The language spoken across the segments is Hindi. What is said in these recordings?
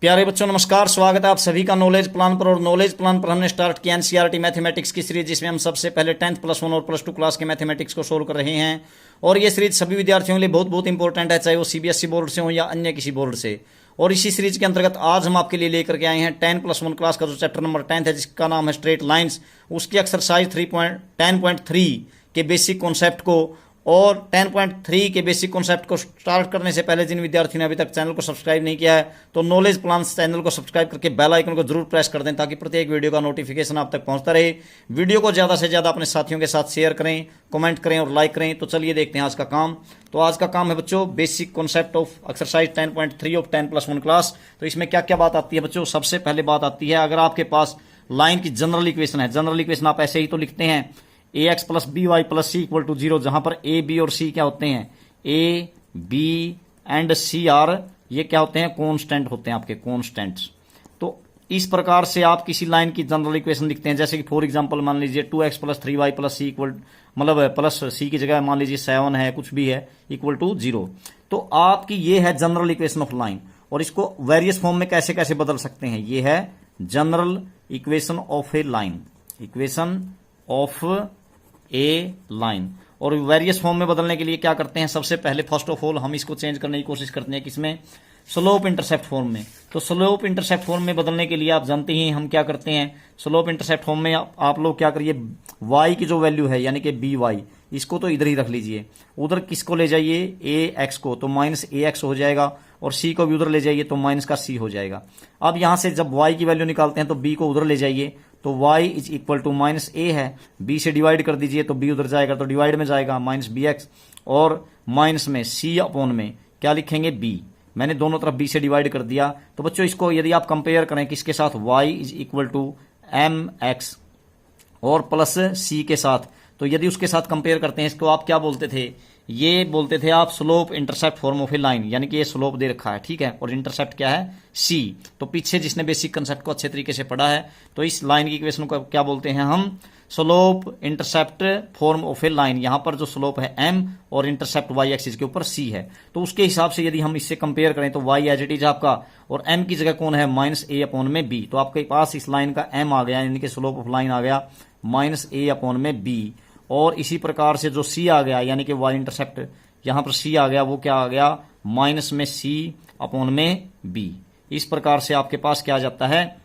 प्यारे बच्चों नमस्कार, स्वागत है आप सभी का नॉलेज प्लान पर। और नॉलेज प्लान पर हमने स्टार्ट किया एनसीईआरटी मैथमेटिक्स की सीरीज, जिसमें हम सबसे पहले 10th +1 और +2 क्लास के मैथमेटिक्स को सोल्व कर रहे हैं। और ये सीरीज सभी विद्यार्थियों के लिए बहुत बहुत इंपॉर्टेंट है, चाहे वो सीबीएसई बोर्ड से हो या अन्य किसी बोर्ड से। और इसी सीरीज के अंतर्गत आज हम आपके लिए लेकर के आए हैं 10+1 क्लास का जो चैप्टर नंबर 10 है, जिसका नाम है स्ट्रेट लाइन्स। उसकी एक्सरसाइज 10.3 के बेसिक कॉन्सेप्ट को और 10.3 के बेसिक कॉन्सेप्ट को स्टार्ट करने से पहले जिन विद्यार्थियों ने अभी तक चैनल को सब्सक्राइब नहीं किया है तो नॉलेज प्लान्स चैनल को सब्सक्राइब करके बेल आइकन को जरूर प्रेस कर दें, ताकि प्रत्येक वीडियो का नोटिफिकेशन आप तक पहुंचता रहे। वीडियो को ज़्यादा से ज़्यादा अपने साथियों के साथ शेयर करें, कमेंट करें और लाइक करें। तो चलिए देखते हैं आज का काम। तो आज का काम है बच्चों basic concept of exercise 10.3 of 10+1 class. तो इसमें क्या क्या बात आती है बच्चों? सबसे पहले बात आती है, अगर आपके पास लाइन की जनरल इक्वेशन है, जनरल इक्वेशन आप ऐसे ही तो लिखते हैं ax + by + c = 0, जहां पर a b और c क्या होते हैं? a b and c are ये क्या होते हैं? कांस्टेंट होते हैं, आपके कांस्टेंट्स। तो इस प्रकार से आप किसी लाइन की जनरल इक्वेशन लिखते हैं, जैसे कि फॉर एग्जांपल मान लीजिए 2x + 3y + c मतलब प्लस c की जगह मान लीजिए 7 है, कुछ भी है, = 0। तो आपकी ये है जनरल इक्वेशन ऑफ लाइन। और इसको वेरियस फॉर्म में कैसे कैसे बदल सकते हैं? ये है general equation of A line, equation of A line. और वेरियस फॉर्म में बदलने के लिए क्या करते हैं? सबसे पहले फर्स्ट ऑफ ऑल हम इसको चेंज करने की कोशिश करते हैं, किसमें? स्लोप इंटरसेप्ट फॉर्म में। तो स्लोप इंटरसेप्ट फॉर्म में बदलने के लिए आप जानते ही हम क्या करते हैं, स्लोप इंटरसेप्ट फॉर्म में आप लोग क्या करिए, y की जो वैल्यू है यानी कि by, इसको तो इधर ही रख लीजिए, उधर किसको ले जाइए? ax को, तो -ax हो जाएगा। और c को भी उधर ले जाइए तो माइनस का c हो जाएगा। अब यहां से जब y की वैल्यू निकालते हैं तो b को उधर ले जाइए, तो y = -a है, b से डिवाइड कर दीजिए तो b उधर जाएगा तो डिवाइड में जाएगा -bx, और माइनस में c अपॉन में क्या लिखेंगे? b। मैंने दोनों तरफ b से डिवाइड कर दिया। तो बच्चों इसको यदि आप कंपेयर करें किसके साथ? y = mx और प्लस c के साथ, तो यदि उसके साथ कंपेयर करते हैं इसको आप क्या बोलते थे? ये बोलते थे आप slope intercept form of A line, यानी कि ये स्लोप दे रखा है, ठीक है, और इंटरसेप्ट क्या है? c। तो पीछे जिसने बेसिक कंसेप्ट को अच्छे तरीके से पढ़ा है तो इस लाइन की इक्वेशन को क्या बोलते हैं हम? Slope intercept form of A line. यहां पर जो स्लोप है m और इंटरसेप्ट y एक्सिस के ऊपर c है, तो उसके हिसाब से यदि हम इससे कंपेयर करें तो y एज इट इज आपका, और m की जगह कौन है? -a/b। तो आपके पास इस लाइन का m आ गया, यानी कि स्लोप ऑफ लाइन आ गया -a/b। और इसी प्रकार से जो c आ गया यानी कि y इंटरसेप्ट, यहां पर c आ गया, वो क्या आ गया? -c/b। इस प्रकार से आपके पास क्या आ जाता है?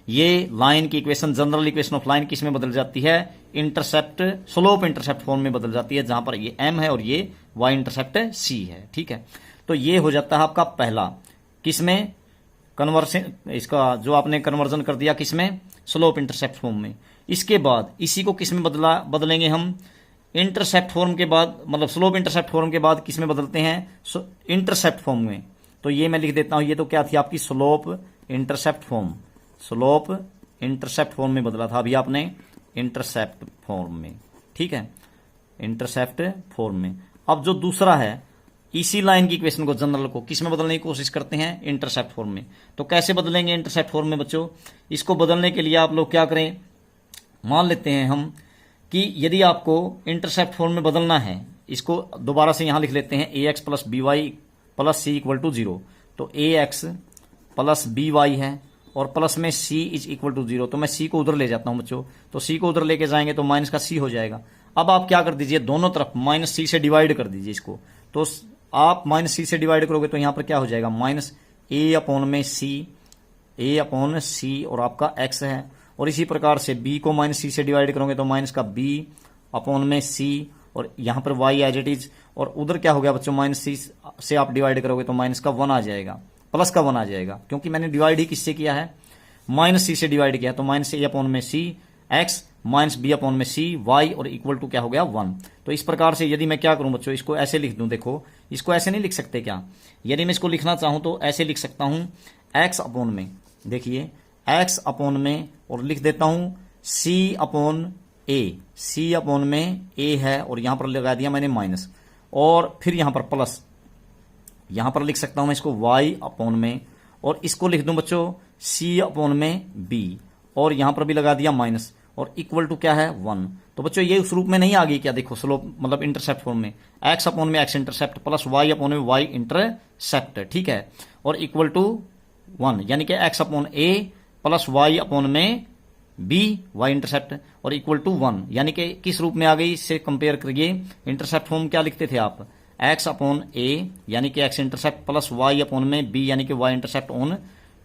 ये लाइन की equation, general equation of line किस में बदल जाती है? इंटरसेप्ट, स्लोप इंटरसेप्ट फॉर्म में बदल जाती है, जहां पर ये m है और ये y इंटरसेप्ट c है, ठीक है। तो ये हो जाता है आपका पहला, किसमें? कन्वर्सन, इसका जो आपने कन्वर्जन कर दिया किसमें? स्लोप इंटरसेप्ट फॉर्म में। इसके बाद इसी को किसमें बदलेंगे हम? इंटरसेप्ट फॉर्म के बाद, मतलब स्लोप इंटरसेप्ट फॉर्म के बाद किसमें बदलते हैं? इंटरसेप्ट फॉर्म में। तो ये मैं लिख देता हूं, ये तो क्या थी आपकी? Slope intercept form, slope intercept form में बदला था अभी आपने, इंटरसेप्ट फॉर्म में, ठीक है, इंटरसेप्ट फॉर्म में। अब जो दूसरा है, इसी लाइन की इक्वेशन को, जनरल को, किस में बदलने की कोशिश करते हैं? इंटरसेप्ट फॉर्म में। तो कैसे बदलेंगे इंटरसेप्ट फॉर्म में बच्चों? इसको बदलने के लिए आप लोग क्या करें, मान लेते हैं हम कि यदि आपको इंटरसेप्ट फॉर्म में बदलना है, इसको दोबारा से यहां लिख लेते हैं, ax + by + c = 0। तो ax + by है और प्लस में c = 0, तो मैं c को उधर ले जाता हूं बच्चों, तो c को उधर लेके जाएंगे तो माइनस का c हो जाएगा। अब आप क्या कर दीजिए, दोनों तरफ -c से डिवाइड कर दीजिए इसको। तो आप -c से डिवाइड करोगे तो यहां पर क्या हो जाएगा? -a/c और आपका x है। और इसी प्रकार से b को -c से डिवाइड करोगे तो -b/c, और यहां पर y एज इट इज, और उधर क्या हो गया बच्चों? -c से आप डिवाइड करोगे तो -1 आ जाएगा, +1 आ जाएगा, क्योंकि मैंने डिवाइड ही किससे किया है? -c से डिवाइड किया, तो -a/c x -b/c y, और इक्वल टू क्या हो गया? 1। तो इस प्रकार से यदि मैं क्या करूं बच्चों, इसको ऐसे लिख दूं, देखो इसको ऐसे नहीं लिख सकते क्या? यदि मैं इसको लिखना चाहूं तो ऐसे लिख सकता हूं, x/, देखिए x/, और लिख देता हूं c/a है, और यहां पर लगा दिया मैंने माइनस, और फिर यहां पर प्लस, यहां पर लिख सकता हूं मैं इसको y/, और इसको लिख दूं बच्चों c/b, और यहां पर भी लगा दिया माइनस, और इक्वल टू क्या है? 1। तो बच्चों ये उस रूप में नहीं आ गई क्या? देखो स्लोप मतलब इंटरसेप्ट फॉर्म में, x/, x intercept plus y/y intercept, ठीक है, और इक्वल टू 1 यानी कि x upon a plus y upon में b y इंटरसेप्ट और इक्वल टू 1 यानी कि किस रूप में आ गई इससे कंपेयर करिए। इंटरसेप्ट फॉर्म क्या लिखते थे आप, x अपॉन a यानी कि x intercept plus y upon में b यानी कि y इंटरसेप्ट ऑन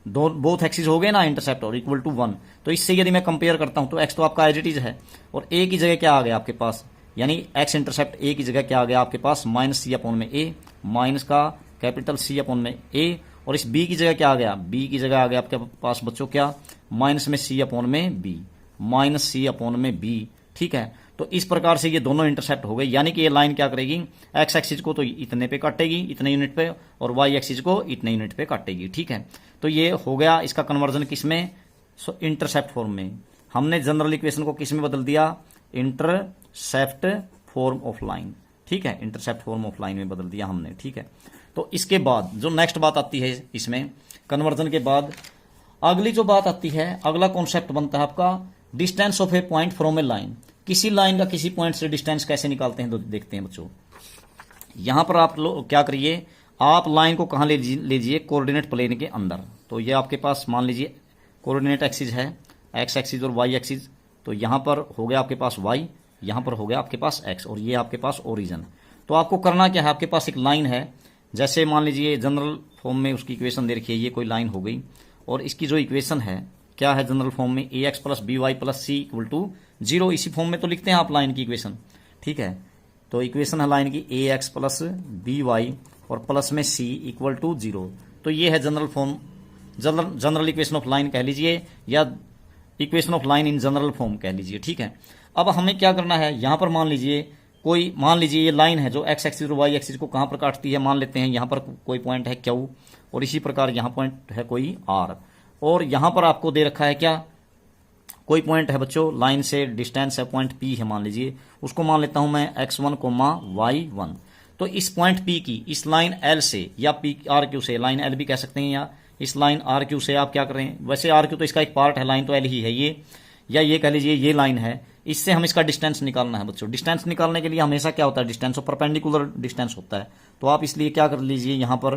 दो बोथ एक्सिस हो गए ना इंटरसेप्ट और इक्वल टू 1। तो इससे यदि मैं कंपेयर करता हूं तो x तो आपका एज इट इज है और a की जगह क्या आ गया आपके पास, यानी x इंटरसेप्ट a की जगह क्या आ गया आपके पास माइनस c अपॉन में a, माइनस का कैपिटल C अपॉन में a, और इस b की जगह क्या आ गया, b की जगह आ गया आपके पास बच्चों क्या माइनस में c अपॉन में b, माइनस c अपॉन में b। ठीक है, तो इस प्रकार से ये दोनों इंटरसेप्ट हो गए, यानी कि ये लाइन क्या करेगी, x एक्सिस को तो इतने पे काटेगी इतने यूनिट पे और y एक्सिस को इतने यूनिट पे काटेगी। ठीक है, तो ये हो गया इसका कन्वर्जन किसमें, इंटरसेप्ट फॉर्म में। हमने जनरल इक्वेशन को किस में बदल दिया, इंटरसेप्ट फॉर्म ऑफ लाइन। ठीक है, इंटरसेप्ट फॉर्म ऑफ लाइन में बदल दिया हमने। ठीक है, तो इसके बाद जो नेक्स्ट बात आती है इसमें कन्वर्जन के बाद अगली जो बात आती है, अगला कॉन्सेप्ट बनता है आपका distance of A point from A line. किसी लाइन का किसी पॉइंट से डिस्टेंस कैसे निकालते हैं तो देखते हैं बच्चों। यहां पर आप लोग क्या करिए, आप लाइन को कहां ले लीजिए, कोऑर्डिनेट प्लेन के अंदर। तो ये आपके पास मान लीजिए कोऑर्डिनेट एक्सिस है, एक्स एक्सिस और वाई एक्सिस। तो यहां पर हो गया आपके पास वाई, यहां पर हो गया आपके पास एक्स और ये आपके पास ओरिजिन। तो आपको करना क्या है, आपके पास एक लाइन है, जैसे मान लीजिए जनरल फॉर्म में उसकी इक्वेशन दे रखी है, ये कोई लाइन हो गई और इसकी जो इक्वेशन है क्या है जनरल फॉर्म में, A X plus B Y plus C equal to 0। इसी फॉर्म में तो लिखते हैं आप लाइन की इक्वेशन। ठीक है, तो इक्वेशन है लाइन की ए एक्स प्लस बी वाई और प्लस में सी इक्वल टू 0। तो ये है general form, general equation of line कह लीजिए या equation of line in general form कह लीजिए। ठीक है, अब हमें क्या करना है, यहां पर मान लीजिए ये लाइन है जो एक्स एक्सिस और वाई एक्सिस को कहां पर काटती है, मान लेते हैं यहां पर कोई पॉइंट है क्यू और इसी प्रकार यहां पॉइंट है कोई आर, और यहां पर आपको दे रखा है क्या, कोई पॉइंट है बच्चों लाइन से डिस्टेंस है, पॉइंट पी है मान लीजिए, उसको मान लेता हूं मैं x1 y1। तो इस पॉइंट पी की इस लाइन एल से या पी आर क्यू से, लाइन एल भी कह सकते हैं, या इस लाइन आर क्यू से आप क्या करें, वैसे आर क्यू तो इसका एक पार्ट है, लाइन तो एल ही है ये, या ये कह लीजिए ये लाइन है, इससे हम इसका डिस्टेंस निकालना है बच्चों। डिस्टेंस निकालने के लिए हमेशा क्या होता है, डिस्टेंस और परपेंडिकुलर डिस्टेंस होता है। तो आप इसलिए क्या कर लीजिए, यहां पर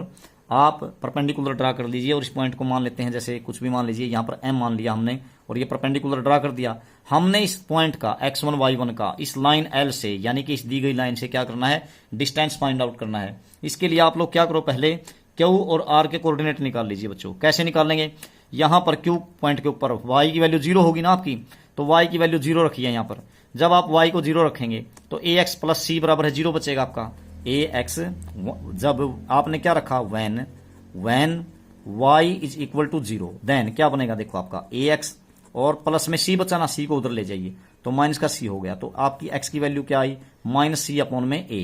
आप परपेंडिकुलर ड्रा कर लीजिए और इस पॉइंट को मान लेते हैं, जैसे कुछ भी मान लीजिए, यहां पर एम मान लिया हमने और ये परपेंडिकुलर ड्रा कर दिया हमने। इस पॉइंट का x1 y1 का इस लाइन L से यानी कि इस दी गई लाइन से क्या करना है, डिस्टेंस फाइंड आउट करना है। इसके लिए आप लोग क्या करो, पहले Q और R के कोऑर्डिनेट निकाल लीजिए बच्चों। कैसे निकालेंगे, यहां पर Q पॉइंट के ऊपर y की वैल्यू 0 होगी ना आपकी, तो y की वैल्यू 0 रखिए यहां पर। जब आप y को 0 रखेंगे तो ax प्लस c बराबर है 0 बचेगा आपका ax। जब आपने क्या रखा, when y is equal to 0 then क्या बनेगा, देखो आपका ax और प्लस में c बचा ना, c को उधर ले जाइए तो माइनस का c हो गया। तो आपकी x की वैल्यू क्या आई, माइनस c अपॉन में a,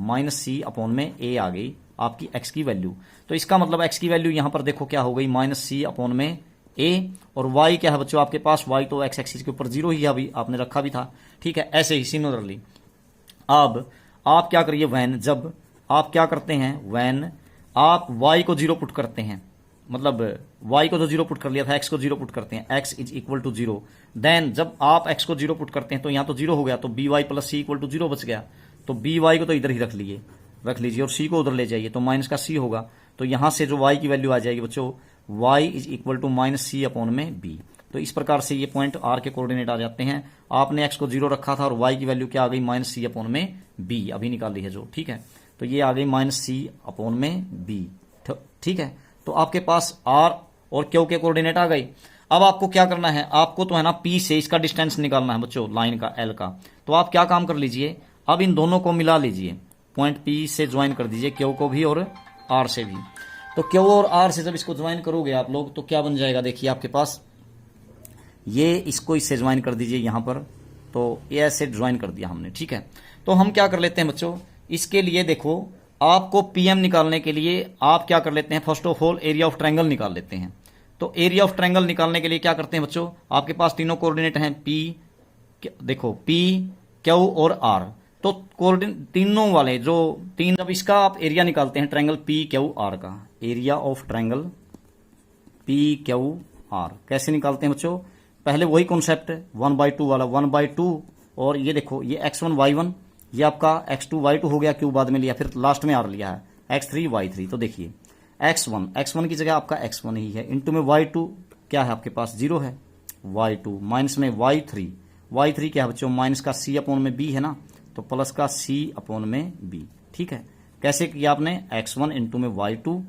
माइनस c अपॉन में a आ गई आपकी x की वैल्यू। तो इसका मतलब x की वैल्यू यहां पर देखो क्या हो गई, माइनस c अपॉन में a, और y क्या है बच्चों आपके पास, y तो x एक्सिस के ऊपर 0 ही अभी आपने रखा भी था। ठीक है, ऐसे ही सिमिलरली अब आप क्या करिए, वैन जब आप क्या करते हैं, वैन आप y को 0 पुट करते हैं, मतलब y को तो 0 पुट कर लिया था, x को 0 पुट करते हैं, x is equal to 0। Then जब आप x को 0 पुट करते हैं तो यहां तो 0 हो गया, तो B Y plus C equal to 0 बच गया। तो बी वाई को तो इधर ही रख लीजिए और c को उधर ले जाइए तो माइनस का c होगा। तो यहां से जो y की वैल्यू आ जाएगी बच्चों, y is equal to minus c upon में b। तो इस प्रकार से ये पॉइंट r के कोऑर्डिनेट आ जाते हैं। आपने x को 0 रखा था और y की वैल्यू क्या आ गई, माइनस c अपॉन में b, अभी निकाल ली है जो। ठीक है, तो ये आ गई माइनस c अपॉन में b। ठीक है, तो आपके पास r और q के कोऑर्डिनेट आ गए। अब आपको क्या करना है, आपको तो है ना p से इसका डिस्टेंस निकालना है बच्चों, लाइन का l का। तो आप क्या काम कर लीजिए, अब इन दोनों को मिला लीजिए, पॉइंट p से ज्वाइन कर दीजिए q को भी और r से भी। तो q और r से जब इसको ज्वाइन करोगे आप लोग तो क्या बन जाएगा, देखिए आपके पास ये, इसको इससे ज्वाइन कर दीजिए यहां पर, तो ये ऐसे ज्वाइन कर दिया हमने। ठीक है, तो हम क्या कर लेते हैं बच्चों, इसके लिए देखो आपको पीएम निकालने के लिए आप क्या कर लेते हैं, first of all area of triangle निकाल लेते हैं। तो एरिया ऑफ ट्रायंगल निकालने के लिए क्या करते हैं बच्चों, आपके पास तीनों कोऑर्डिनेट हैं, पी, देखो पी क्यू और आर। तो तीनों वाले जो तीन, जब इसका आप एरिया निकालते हैं ट्रायंगल पी क्यू आर का, area of triangle P Q R कैसे निकालते हैं बच्चों, पहले वही कॉन्सेप्ट 1/2 वाला, 1/2 और ये देखो ये x1 y1, ये आपका x2 y2 हो गया, क्यू बाद में लिया, फिर लास्ट में आर लिया है x3 y3। तो देखिए x1 की जगह आपका x1 ही है, इंटू में y2 क्या है आपके पास 0 है, y2 माइनस में y3 क्या है बच्चों, माइनस का c अपॉन में b है ना, तो प्लस का c अपॉन में b। ठीक है, कैसे किया आपने, x1 इंटू में y2,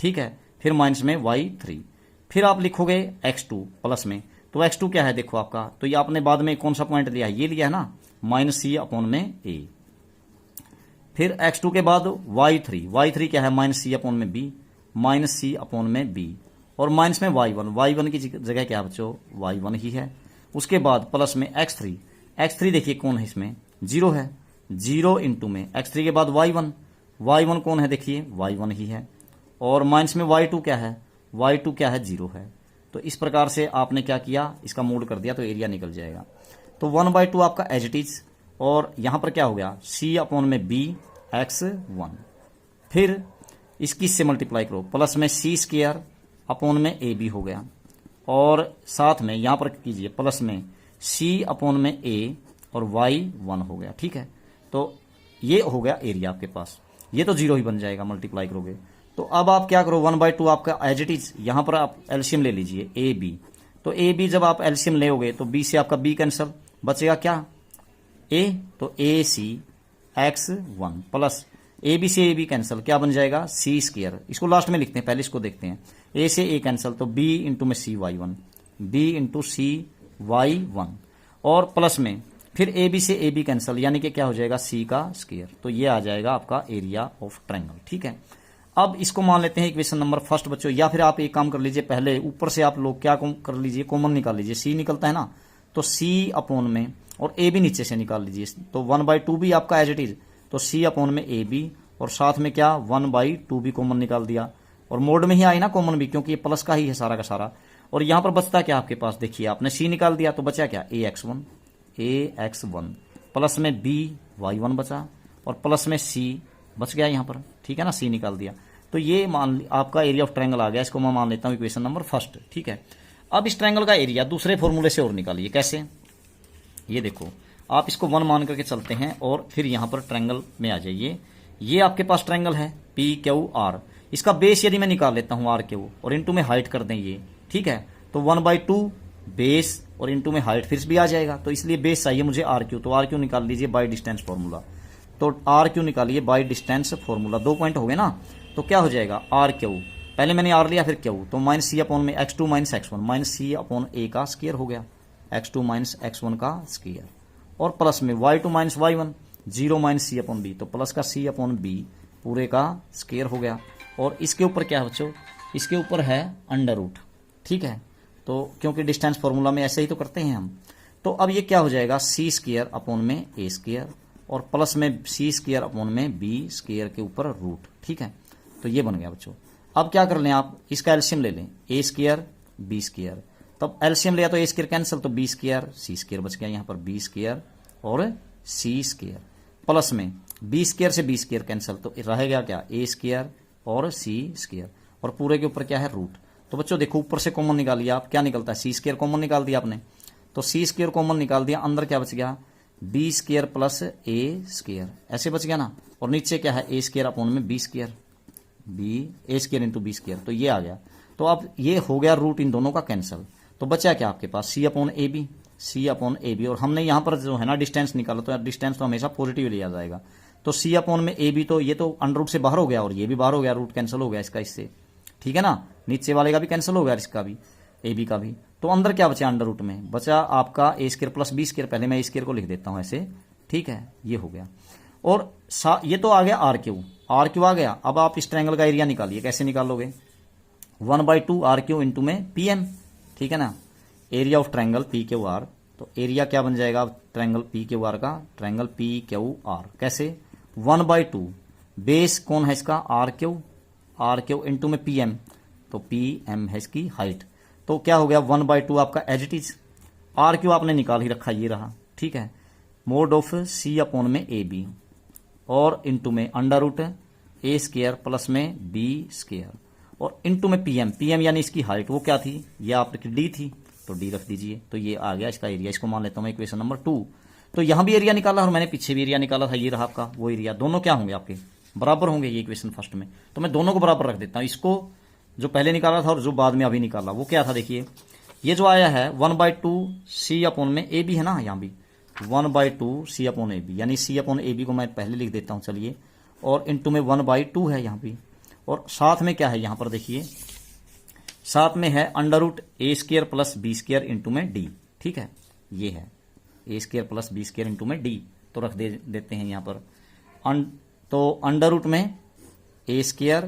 ठीक है, फिर माइनस में y3, फिर आप लिखोगे x2 प्लस में, तो x2 क्या है देखो आपका, तो ये आपने बाद में कौन सा पॉइंट लिया है, ये लिया है ना, माइनस c अपॉन में a। फिर x2 के बाद y3 क्या है, माइनस c अपॉन में b, माइनस c अपॉन में b, और माइनस में y1 की जगह क्या है बच्चों, y1 ही है। उसके बाद प्लस में x3 देखिए कौन है इसमें, 0 है, 0 इंटू में x3 के बाद y1 कौन है देखिए, y1 ही है, और माइनस में y2 क्या है, 0 है। तो इस प्रकार से आपने क्या किया, इसका मोड कर दिया तो एरिया निकल जाएगा। तो 1/2 आपका एज इट इज, और यहां पर क्या हो गया, c अपॉन में b x1, फिर इसकी से मल्टीप्लाई करो, प्लस में c स्क्वायर अपॉन में ए बी हो गया, और साथ में यहां पर कीजिए प्लस में c अपॉन में a और y1 हो गया। ठीक है, तो ये हो गया एरिया आपके पास, ये तो 0 ही बन जाएगा मल्टीप्लाई करोगे। तो अब आप क्या करो, 1/2 आपका एज इट इज, यहां पर आप एलसीएम ले लीजिए ए बी, तो ए बी जब आप एलसीएम लेोगे तो बी से आपका बी कैंसल, बचेगा क्या ए, तो ए सी x1 प्लस ए बी से ए बी कैंसिल, क्या बन जाएगा सी स्क्वायर, इसको लास्ट में लिखते हैं, पहले इसको देखते हैं, ए से ए कैंसिल तो बी इंटू में सी y1, बी इंटू सी y1, और प्लस में फिर ए बी से ए बी कैंसिल, यानी कि क्या हो जाएगा सी का स्क्वायर, तो ये आ जाएगा आपका एरिया ऑफ ट्रायंगल। ठीक है, अब इसको मान लेते हैं इक्वेशन नंबर फर्स्ट बच्चों, या फिर आप एक काम कर लीजिए, पहले ऊपर से आप लोग क्या कर लीजिए, कॉमन निकाल लीजिए, सी निकलता है ना, तो सी अपॉन में, और ए भी नीचे से निकाल लीजिए, तो 1/2 भी आपका एज इट इज, तो सी अपॉन में ए बी, और साथ में क्या 1/2 भी कॉमन निकाल दिया, और मोड में ही आई ना कॉमन भी, क्योंकि ये प्लस का ही है सारा का सारा। और यहां पर बचता क्या आपके पास, देखिए आपने सी निकाल दिया तो बचा क्या ए एक्स वन प्लस में बी y1 बचा, और प्लस में सी बच गया यहां पर। ठीक है ना, सी निकाल दिया, तो ये मान आपका एरिया ऑफ ट्रायंगल आ गया, इसको मैं मान लेता हूं इक्वेशन नंबर फर्स्ट। ठीक है, अब इस ट्रायंगल का एरिया दूसरे फॉर्मूले से और निकालिए, कैसे, ये देखो आप इसको 1 मान करके चलते हैं, और फिर यहां पर ट्रायंगल में आ जाइए, ये आपके पास ट्रायंगल है पी क्यू आर, इसका बेस यदि मैं निकाल लेता हूं आर क्यू, और इंटू में हाइट कर दें ये, ठीक है, तो 1/2 बेस और इंटू में हाइट फिर भी आ जाएगा, तो इसलिए बेस चाहिए मुझे आर क्यू, तो आर क्यू निकाल लीजिए बाई डिस्टेंस फॉर्मूला, तो आर क्यू निकालिए बाई डिस्टेंस फॉर्मूला, 2 पॉइंट हो गए ना, तो क्या हो जाएगा आर क्यू, पहले मैंने आर लिया फिर क्यू, तो माइनस सी अपॉन में x2 माइनस x1, माइनस सी अपॉन ए का स्क्वायर हो गया, x2 माइनस x1 का स्क्वायर, और प्लस में y2 माइनस y1, 0 माइनस सी अपॉन बी, तो प्लस का सी अपॉन बी पूरे का स्क्वायर हो गया, और इसके ऊपर क्या है बच्चों, इसके ऊपर है अंडर रूट। ठीक है, तो क्योंकि डिस्टेंस फॉर्मूला में ऐसे ही तो करते हैं हम, तो अब ये क्या हो जाएगा सी स्क्वायर अपॉन में ए स्क्वायर, और प्लस में सी स्क्वायर अपॉन में बी स्क्वायर के ऊपर रूट। ठीक है, तो ये बन गया बच्चों। अब क्या कर लें आप, इसका एलसीएम ले लें, ए स्क्वायर बी स्क्वायर, तब एलसीएम लिया तो ए स्क्वायर कैंसिल, तो बी स्क्वायर सी स्क्वायर बच गया, यहाँ पर बी स्क्वायर और सी स्क्वायर, प्लस में बी स्क्वायर से बी स्क्वायर कैंसिल, तो रहेगा क्या ए स्क्वायर और सी स्क्वायर, और पूरे के ऊपर क्या है रूट। तो बच्चों देखो ऊपर से कॉमन निकालिए आप, क्या निकलता है सी स्क्वायर कॉमन निकाल दिया आपने, तो सी स्क्वायर कॉमन निकाल दिया, अंदर क्या बच गया बी स्क्वायर प्लस ए स्क्वायर, ऐसे बच गया ना, और नीचे क्या है ए स्क्वायर अपॉन में बी स्क्वायर, बी ए स्क्वायर इंटू बी स्क्वायर, तो ये आ गया। तो अब ये हो गया रूट इन दोनों का कैंसिल, तो बचा क्या आपके पास C upon A B, C upon A B, और हमने यहाँ पर जो है ना डिस्टेंस निकाला, तो डिस्टेंस तो हमेशा पॉजिटिव लिया जाएगा, तो सी अपॉन में ए बी, तो ये तो अंडर रूट से बाहर हो गया, और ये भी बाहर हो गया, रूट कैंसिल हो गया इसका इससे। ठीक है ना, नीचे वाले का भी कैंसिल हो गया, इसका भी ए बी का भी, तो अंदर क्या बचा अंडर रूट में, बचा आपका ए स्क्वायर प्लस बी स्क्वायर, पहले मैं ए स्क्वायर को लिख देता हूं ऐसे। ठीक है, ये हो गया, और ये तो आ गया आर क्यू आ गया। अब आप इस ट्रायंगल का एरिया निकालिए, कैसे निकालोगे 1/2 आर क्यू इंटू में पी एम। ठीक है ना, area of triangle P Q R, तो एरिया क्या बन जाएगा ट्रायंगल पी क्यू आर का, ट्रायंगल पी क्यू आर कैसे 1/2 बेस कौन है इसका आर क्यू इंटू में पी एम, तो पी एम है इसकी हाइट, तो क्या हो गया 1/2 आपका as it is, R Q आपने निकाल ही रखा, ये रहा। ठीक है, मोड ऑफ सी अपॉन में ए बी, और इंटू में अंडर रूट ए स्क्वायर प्लस में बी स्क्वायर, और इंटू में पी एम यानी इसकी हाइट वो क्या थी, ये आपकी डी थी, तो डी रख दीजिए, तो ये आ गया इसका एरिया। इसको मान लेता हूं मैं इक्वेशन नंबर 2। तो यहां भी एरिया निकाला और मैंने पीछे भी एरिया निकाला था, ये रहा आपका वो एरिया, दोनों क्या होंगे आपके बराबर होंगे ये इक्वेशन फर्स्ट में। तो मैं दोनों को बराबर रख देता हूँ, इसको जो पहले निकाला था और जो बाद में अभी निकाला वो क्या था देखिए, ये जो आया है 1/2 सी अपॉन में ए बी है ना, यहाँ भी 1/2 सी अपॉन ए बी, यानी सी अपॉन ए बी को मैं पहले लिख देता हूँ चलिए, और इंटू में 1/2 है यहाँ भी, और साथ में क्या है यहाँ पर देखिए, साथ में है √a² प्लस b² इंटू में डी। ठीक है, ये है a² प्लस b² इंटू में डी, तो रख देते हैं यहाँ पर। तो अंडर में a²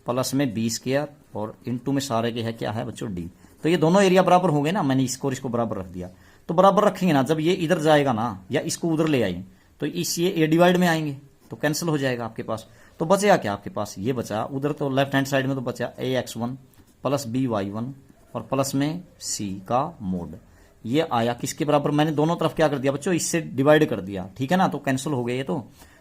प्लस में b² और इंटू में सारे के है क्या है बच्चों डी। तो ये दोनों एरिया बराबर हो गए ना, मैंने इसको और इसको बराबर रख दिया। तो बराबर रखेंगे ना, जब ये इधर जाएगा ना या इसको उधर ले आए तो इस ये ए डिवाइड में आएंगे तो कैंसिल हो जाएगा आपके पास। तो बचेगा क्या आपके पास, ये बचा उधर तो लेफ्ट हैंड साइड में तो बचा ax1 प्लस by1 और प्लस में c का मोड। ये आया किसके बराबर, मैंने दोनों तरफ क्या कर दिया बच्चों, इससे डिवाइड कर दिया। ठीक है ना, तो कैंसिल हो गया ये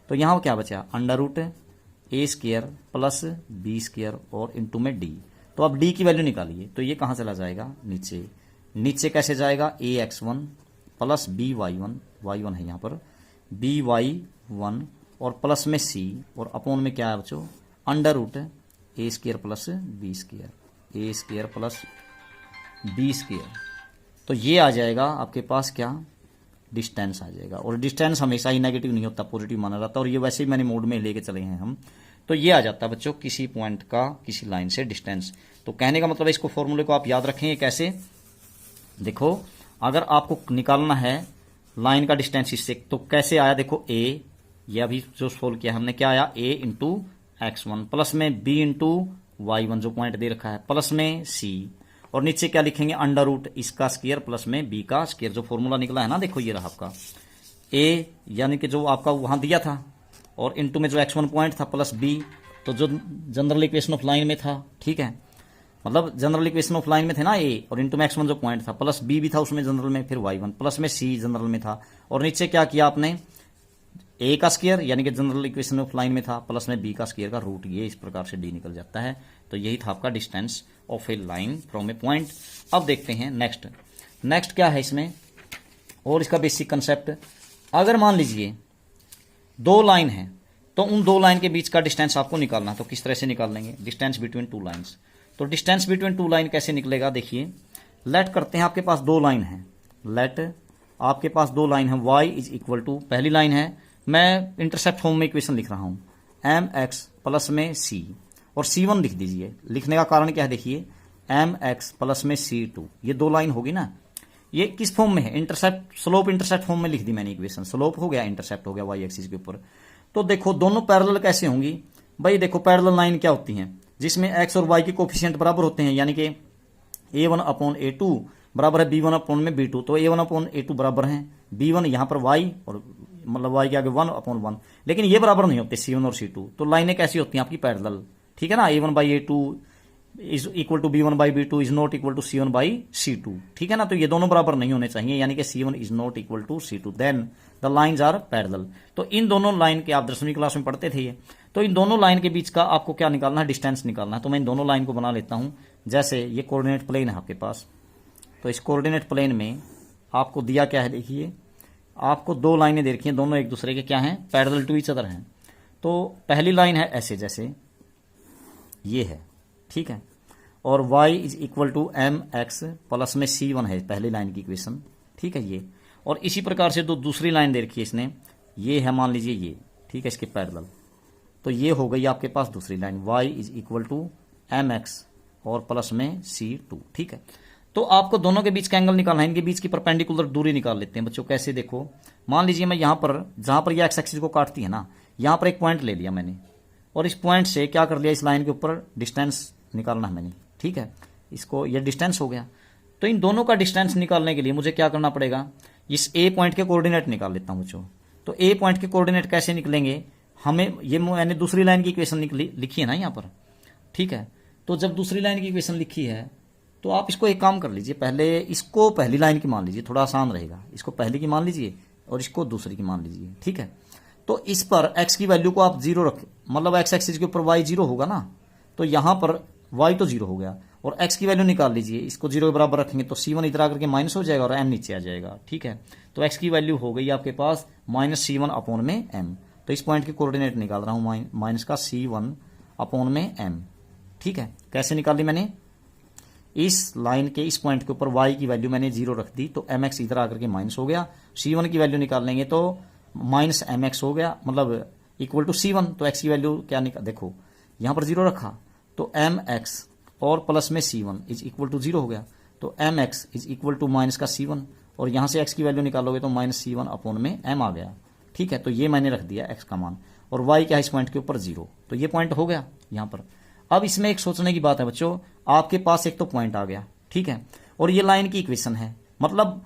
तो यहाँ क्या बचा √a² प्लस b² और इंटू में डी। तो अब डी की वैल्यू निकालिए, तो ये कहाँ चला जाएगा नीचे, नीचे कैसे जाएगा ax1 प्लस by1, y1 है यहाँ पर, by1 और प्लस में c और अपॉन में क्या है बच्चों √a² plus b² a² plus b²। तो ये आ जाएगा आपके पास क्या, डिस्टेंस आ जाएगा। और डिस्टेंस हमेशा ही नेगेटिव नहीं होता, पॉजिटिव माना जाता है, और ये वैसे ही मैंने मोड में लेके चले हैं हम। तो ये आ जाता है बच्चों किसी पॉइंट का किसी लाइन से डिस्टेंस। तो कहने का मतलब है इसको फॉर्मूले को आप याद रखेंगे कैसे, देखो अगर आपको निकालना है लाइन का डिस्टेंस इससे, तो कैसे आया देखो, ए ये अभी जो सोल्व किया हमने क्या आया, a इंटू x1 प्लस में b इंटू y1 जो पॉइंट दे रखा है प्लस में c, और नीचे क्या लिखेंगे √ इसका स्क्वायर प्लस में b का स्क्वायर। जो फॉर्मूला निकला है ना देखो ये रहा आपका a यानी कि जो आपका वहां दिया था, और इंटू में जो x1 पॉइंट था प्लस b, तो जो जनरल इक्वेशन ऑफ लाइन में था। ठीक है, मतलब जनरल इक्वेशन ऑफ लाइन में थे ना a, और इंटू में x1 जो पॉइंट था प्लस b भी था उसमें जनरल में, फिर y1 प्लस में c जनरल में था, और नीचे क्या किया आपने a का स्क्वायर यानी कि जनरल इक्वेशन ऑफ लाइन में था प्लस में b का स्क्वायर का रूट, ये इस प्रकार से d निकल जाता है। तो यही था आपका distance of A line from A point. अब देखते हैं नेक्स्ट क्या है इसमें, और इसका बेसिक कंसेप्ट। अगर मान लीजिए दो लाइन है तो उन दो लाइन के बीच का डिस्टेंस आपको निकालना है, तो किस तरह से निकाल लेंगे, डिस्टेंस बिटवीन टू लाइन्स। तो डिस्टेंस बिटवीन टू लाइन कैसे निकलेगा देखिए, लेट करते हैं आपके पास दो लाइन है, लेट आपके पास दो लाइन है, y इज इक्वल टू, पहली लाइन है, मैं इंटरसेप्ट फॉर्म में इक्वेशन लिख रहा हूं mx प्लस में c, और c1 लिख दीजिए। लिखने का कारण क्या है देखिए, mx प्लस में c2, ये दो लाइन होगी ना, ये किस फॉर्म में है, इंटरसेप्ट स्लोप इंटरसेप्ट फॉर्म में लिख दी मैंने इक्वेशन, स्लोप हो गया इंटरसेप्ट हो गया y एक्सिस के ऊपर। तो देखो दोनों पैरेलल कैसे होंगी भाई, देखो पैरेलल लाइन क्या होती हैं जिसमें x और y के कोफिशिएंट बराबर होते हैं, यानी कि a1 अपॉन a2 बराबर है b1 अपॉन में b2, तो a1 अपॉन a2 बराबर है b1 यहाँ पर y, और मतलब y के आगे 1 अपॉन 1, लेकिन ये बराबर नहीं होते c1 और c2। तो लाइनें कैसी होती हैं आपकी पैरेलल, ठीक है ना, a1/a2 is equal to b1/b2 is not equal to c1/c2, ठीक है ना। तो ये दोनों बराबर नहीं होने चाहिए, यानी कि c1 is not equal to c2, then the lines are parallel. तो इन दोनों लाइन के आप 10वीं क्लास में पढ़ते थे ये, तो इन दोनों लाइन के बीच का आपको क्या निकालना है, डिस्टेंस निकालना है। तो मैं इन दोनों लाइन को बना लेता हूं, जैसे ये कोऑर्डिनेट प्लेन है आपके पास, तो इस कोऑर्डिनेट प्लेन में आपको दिया क्या है देखिए, आपको दो लाइनें दे रखी हैं, दोनों एक दूसरे के क्या हैं, पैरेलल टू ईच अदर हैं। तो पहली लाइन है ऐसे जैसे ये है, ठीक है, और y is equal to mx plus में c1 है पहली लाइन की इक्वेशन, ठीक है ये। और इसी प्रकार से दूसरी लाइन दे रखी है इसने, ये है मान लीजिए ये, ठीक है, इसके पैरेलल। तो ये हो गई आपके पास दूसरी line, y is equal to mx और प्लस में c2, ठीक है। तो आपको दोनों के बीच का एंगल निकालना है, इनके बीच की परपेंडिकुलर दूरी निकाल लेते हैं बच्चों। कैसे देखो, मान लीजिए मैं यहाँ पर जहां पर यह एक्स एक्सिस को काटती है ना, यहाँ पर एक पॉइंट ले लिया मैंने, और इस पॉइंट से क्या कर लिया, इस लाइन के ऊपर डिस्टेंस निकालना है मैंने, ठीक है, इसको ये डिस्टेंस हो गया। तो इन दोनों का डिस्टेंस निकालने के लिए मुझे क्या करना पड़ेगा, इस ए पॉइंट के कोऑर्डिनेट निकाल लेता हूं बच्चों। तो ए पॉइंट के कोऑर्डिनेट कैसे निकलेंगे, हमें ये मैंने दूसरी लाइन की इक्वेशन लिखी है ना यहाँ पर, ठीक है। तो जब दूसरी लाइन की इक्वेशन लिखी है तो आप इसको एक काम कर लीजिए, पहले इसको पहली लाइन की मान लीजिए, थोड़ा आसान रहेगा, इसको पहली की मान लीजिए और इसको दूसरी की मान लीजिए, ठीक है। तो इस पर x की वैल्यू को आप 0 रखें, मतलब x एक्सिस के ऊपर y 0 होगा ना, तो यहां पर y तो 0 हो गया, और x की वैल्यू निकाल लीजिए, इसको 0 के बराबर रखेंगे तो c1 इधर आकर के माइनस हो जाएगा और m नीचे आ जाएगा, ठीक है। तो x की वैल्यू हो गई आपके पास -c1 अपॉन में m। तो इस पॉइंट की कोऑर्डिनेट निकाल रहा हूं माइनस का C1 अपॉन में m। ठीक है, कैसे निकाल ली मैंने, इस लाइन के इस पॉइंट के ऊपर y की वैल्यू मैंने 0 रख दी, तो mx इधर आकर के माइनस हो गया। C1 की वैल्यू निकाल लेंगे तो माइनस mx हो गया, मतलब इक्वल टू C1। तो x की वैल्यू क्या निकाल, देखो यहां पर 0 रखा तो mx और प्लस में C1 इज इक्वल टू 0 हो गया, तो mx is equal to minus का C1, और यहां से x की वैल्यू निकालोगे तो माइनस C1 अपॉन में m आ गया। ठीक है, तो ये मैंने रख दिया x का मान, और y क्या है इस पॉइंट के ऊपर 0, तो ये पॉइंट हो गया यहां पर। अब इसमें एक सोचने की बात है बच्चों, आपके पास एक तो पॉइंट आ गया, ठीक है, और ये लाइन की इक्वेशन है, मतलब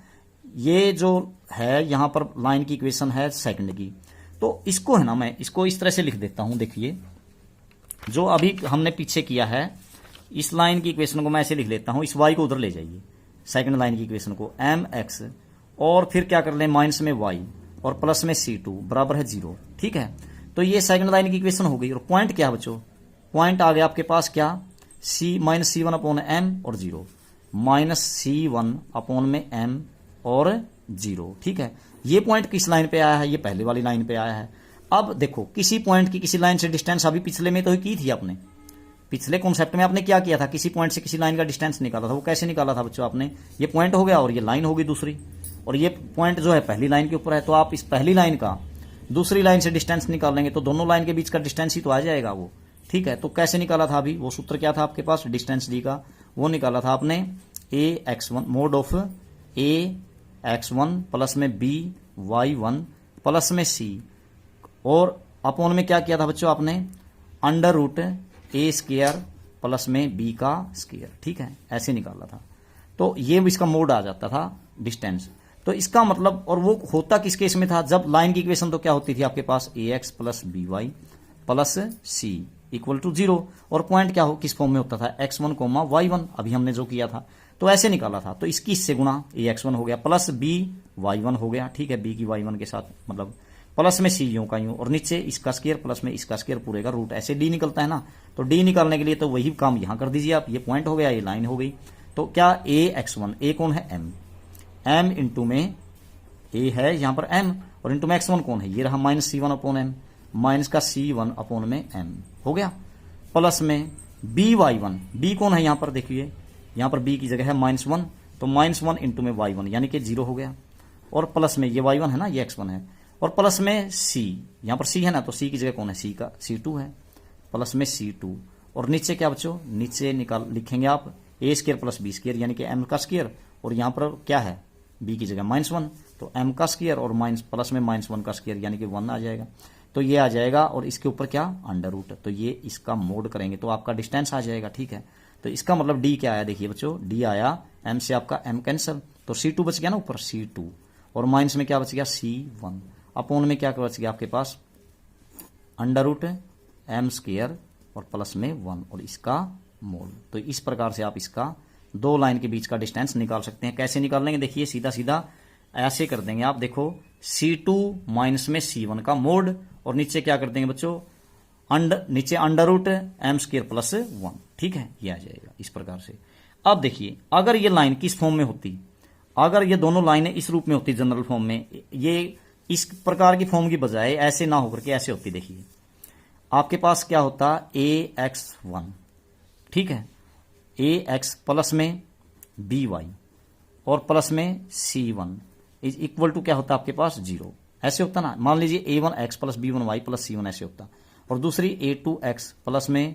ये जो है यहां पर लाइन की इक्वेशन है सेकंड की। तो इसको है ना, मैं इसको इस तरह से लिख देता हूं, देखिए जो अभी हमने पीछे किया है, इस लाइन की इक्वेशन को मैं ऐसे लिख लेता हूं, इस y को उधर ले जाइए, सेकंड लाइन की इक्वेशन को mx, और फिर क्या कर ले माइनस में y और प्लस में C2 बराबर है 0। ठीक है, तो ये सेकंड लाइन की इक्वेशन हो गई। और पॉइंट क्या है बच्चों, पॉइंट आ गया आपके पास क्या, माइनस C1 अपॉन m और 0, माइनस C1 अपॉन में m और 0। ठीक है, ये पॉइंट किस लाइन पे आया है, ये पहले वाली लाइन पे आया है। अब देखो किसी पॉइंट की किसी लाइन से डिस्टेंस अभी पिछले में तो की थी आपने, पिछले कॉन्सेप्ट में आपने क्या किया था, किसी पॉइंट से किसी लाइन का डिस्टेंस निकाला था। वो कैसे निकाला था बच्चों आपने, ये पॉइंट हो गया और ये लाइन होगी दूसरी, और ये पॉइंट जो है पहली लाइन के ऊपर है, तो आप इस पहली लाइन का दूसरी लाइन से डिस्टेंस निकालेंगे तो दोनों लाइन के बीच का डिस्टेंस ही तो आ जाएगा वो। ठीक है, तो कैसे निकाला था अभी, वो सूत्र क्या था आपके पास डिस्टेंस डी का, वो निकाला था आपने ax1 mode of ax1 plus में by1 प्लस में c, और अपॉन में क्या किया था बच्चों आपने, अंडर रूट ए स्क्वायर प्लस में बी का स्क्वायर। ठीक है, ऐसे निकाला था, तो ये इसका मोड आ जाता था डिस्टेंस। तो इसका मतलब, और वो होता किस केस में था, जब लाइन की इक्वेशन तो क्या होती थी आपके पास, ax plus by plus c equal to 0, और पॉइंट क्या हो किस फॉर्म में होता था, x1 कोमा y1, अभी हमने जो किया था तो ऐसे निकाला था। तो इसकी इससे गुणा ax1 हो गया प्लस b y1 हो गया। ठीक है, b की y1 के साथ मतलब प्लस में c यूं का यूं, और नीचे इसका स्क्वायर प्लस में इसका स्क्वायर पूरे का रूट, ऐसे d निकलता है ना, तो d निकालने के लिए तो वही काम यहां कर दीजिए आप, ये पॉइंट हो गया, ये लाइन हो गई। तो क्या ax1, a कौन है m इंटू में a है यहां पर m, और इंटू में x1 कौन है, ये रहा minus C1 upon m, minus का C1 अपॉन में m हो गया, प्लस में by1, b कौन है यहां पर, देखिए यहां पर b की जगह है -1, तो -1 इंटू में y1 यानी कि 0 हो गया, और प्लस में ये y1 है ना, ये x1 है, और प्लस में c, यहां पर c है ना, तो c की जगह कौन है, c का C2 है, प्लस में C2, और नीचे क्या बच्चों, नीचे निकाल लिखेंगे आप a square plus b square यानी कि m का स्क्वायर, और यहां पर क्या है b की जगह -1, तो m का स्क्वायर और माइनस प्लस में -1 का स्क्वायर यानी कि 1 आ जाएगा, तो ये आ जाएगा, और इसके ऊपर क्या अंडर रूट, तो ये इसका मोड करेंगे तो आपका डिस्टेंस आ जाएगा। ठीक है, तो इसका मतलब d क्या आया, देखिए बच्चों d आया, m से आपका m कैंसिल, तो C2 बच गया ना ऊपर C2, और माइनस में क्या बच गया C1, अपॉन में क्या बच गया आपके पास अंडर रूट m स्क्वायर और प्लस में 1, और इसका मोड। तो इस प्रकार से आप इसका दो लाइन के बीच का डिस्टेंस निकाल सकते हैं। कैसे निकाल लेंगे, देखिए सीधा सीधा ऐसे कर देंगे आप, देखो C2 माइनस में C1 का मोड, और नीचे क्या कर देंगे बच्चों, नीचे under root m square plus 1। ठीक है, ये आ जाएगा इस प्रकार से। अब देखिए अगर ये लाइन किस फॉर्म में होती, अगर ये दोनों लाइनें इस रूप में होती जनरल फॉर्म में, ये इस प्रकार की फॉर्म की बजाय ऐसे ना होकर के ऐसे होती, देखिए आपके पास क्या होता ax1, ठीक है, ax प्लस में by और प्लस में C1 इज इक्वल टू क्या होता आपके पास 0, ऐसे होता ना। मान लीजिए a1x plus b1y plus C1 ऐसे होता, और दूसरी a2x प्लस में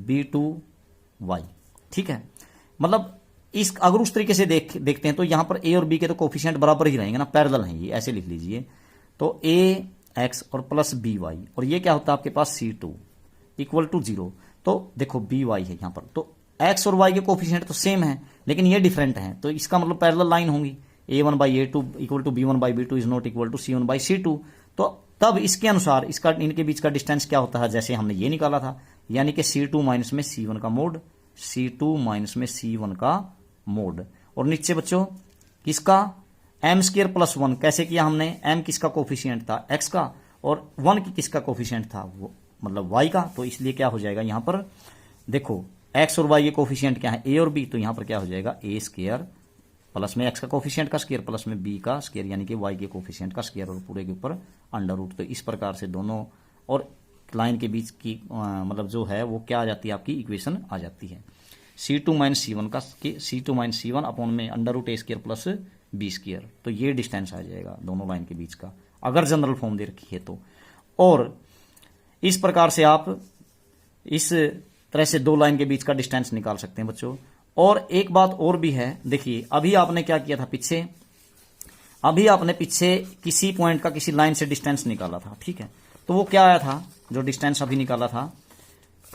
b2y। ठीक है, मतलब इस अगर उस तरीके से देखते हैं तो यहां पर a और b के तो कोफिशिएंट बराबर ही रहेंगे ना, पैरेलल हैं ये, ऐसे लिख लीजिए। तो ax और प्लस by, और ये क्या होता है आपके पास C2 इक्वल टू 0। तो देखो by है यहां पर, तो x और y के कोफिशिएंट तो सेम है लेकिन ये डिफरेंट है, तो इसका मतलब पैरेलल लाइन होंगी, a1 by a2 equal to b1 by b2 is not equal to c1 by c2। तो तब इसके अनुसार इसका इनके बीच का डिस्टेंस क्या होता है, जैसे हमने ये निकाला था, यानी कि C2 माइनस में C1 का मोड, C2 माइनस में C1 का मोड, और नीचे बच्चों किसका m स्क्वायर प्लस 1, कैसे किया हमने, m किसका कोफिशिएंट था x का, और 1 की किसका कोफिशिएंट था, वो मतलब y का, तो इसलिए क्या हो जाएगा यहां पर देखो x और y के कोफिशिएंट क्या है a और b, तो यहां पर क्या हो जाएगा a स्क्वायर प्लस में एक्स का कोफिशिएंट का स्क्वायर प्लस में बी का स्क्वायर यानी कि वाई के कोफिशिएंट का स्क्वायर और पूरे के ऊपर अंडर रूट। तो इस प्रकार से दोनों और लाइन के बीच की मतलब जो है वो क्या आ जाती है, आपकी इक्वेशन आ जाती है C2 माइनस C1 का C2 माइनस C1 अपॉन में अंडर रूट ए स्क्वायर प्लस बी स्क्वायर। तो ये डिस्टेंस आ जाएगा दोनों लाइन के बीच का, अगर जनरल फॉर्म दे रखी है तो। और इस प्रकार से आप इस तरह से दो लाइन के बीच का डिस्टेंस निकाल सकते हैं बच्चों। और एक बात और भी है, देखिए अभी आपने क्या किया था पीछे, अभी आपने पीछे किसी पॉइंट का किसी लाइन से डिस्टेंस निकाला था, ठीक है। तो वो क्या आया था, जो डिस्टेंस अभी निकाला था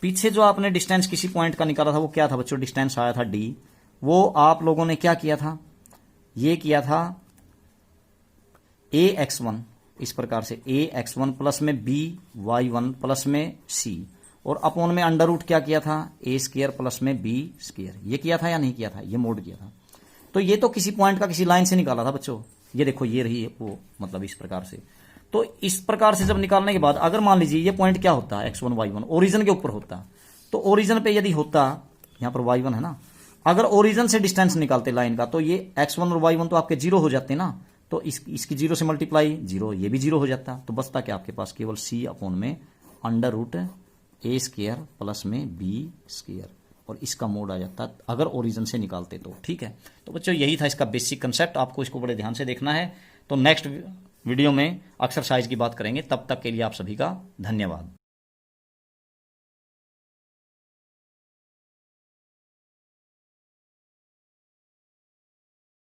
पीछे, जो आपने डिस्टेंस किसी पॉइंट का निकाला था वो क्या था बच्चों, डिस्टेंस आया था डी। वो आप लोगों ने क्या किया था, ये किया था ax1, इस प्रकार से ax1 प्लस में by1 प्लस में c और अपॉन में अंडर रूट क्या किया था, ए स्क्वायर प्लस में बी स्क्वायर। ये किया था या नहीं किया था, ये मोड किया था। तो ये तो किसी पॉइंट का किसी लाइन से निकाला था बच्चों, ये देखो ये रही है वो, मतलब इस प्रकार से। तो इस प्रकार से जब निकालने के बाद अगर मान लीजिए ये पॉइंट क्या होता है x1 y1 ओरिजिन के ऊपर होता, तो ओरिजिन पे यदि होता, यहां पर y1 है ना, अगर ओरिजिन से डिस्टेंस निकालते लाइन का तो ये x1 और y1 तो आपके जीरो हो जाते ना, तो इसकी जीरो से मल्टीप्लाई जीरो, ये भी जीरो हो जाता। तो बचता क्या आपके पास, केवल c अपॉन में अंडर रूट ए स्क्वायर प्लस में बी स्क्वायर, और इसका मोड आ जाता अगर ओरिजिन से निकालते तो, ठीक है। तो बच्चों यही था इसका बेसिक कंसेप्ट, आपको इसको बड़े ध्यान से देखना है। तो नेक्स्ट वीडियो में एक्सरसाइज की बात करेंगे, तब तक के लिए आप सभी का धन्यवाद।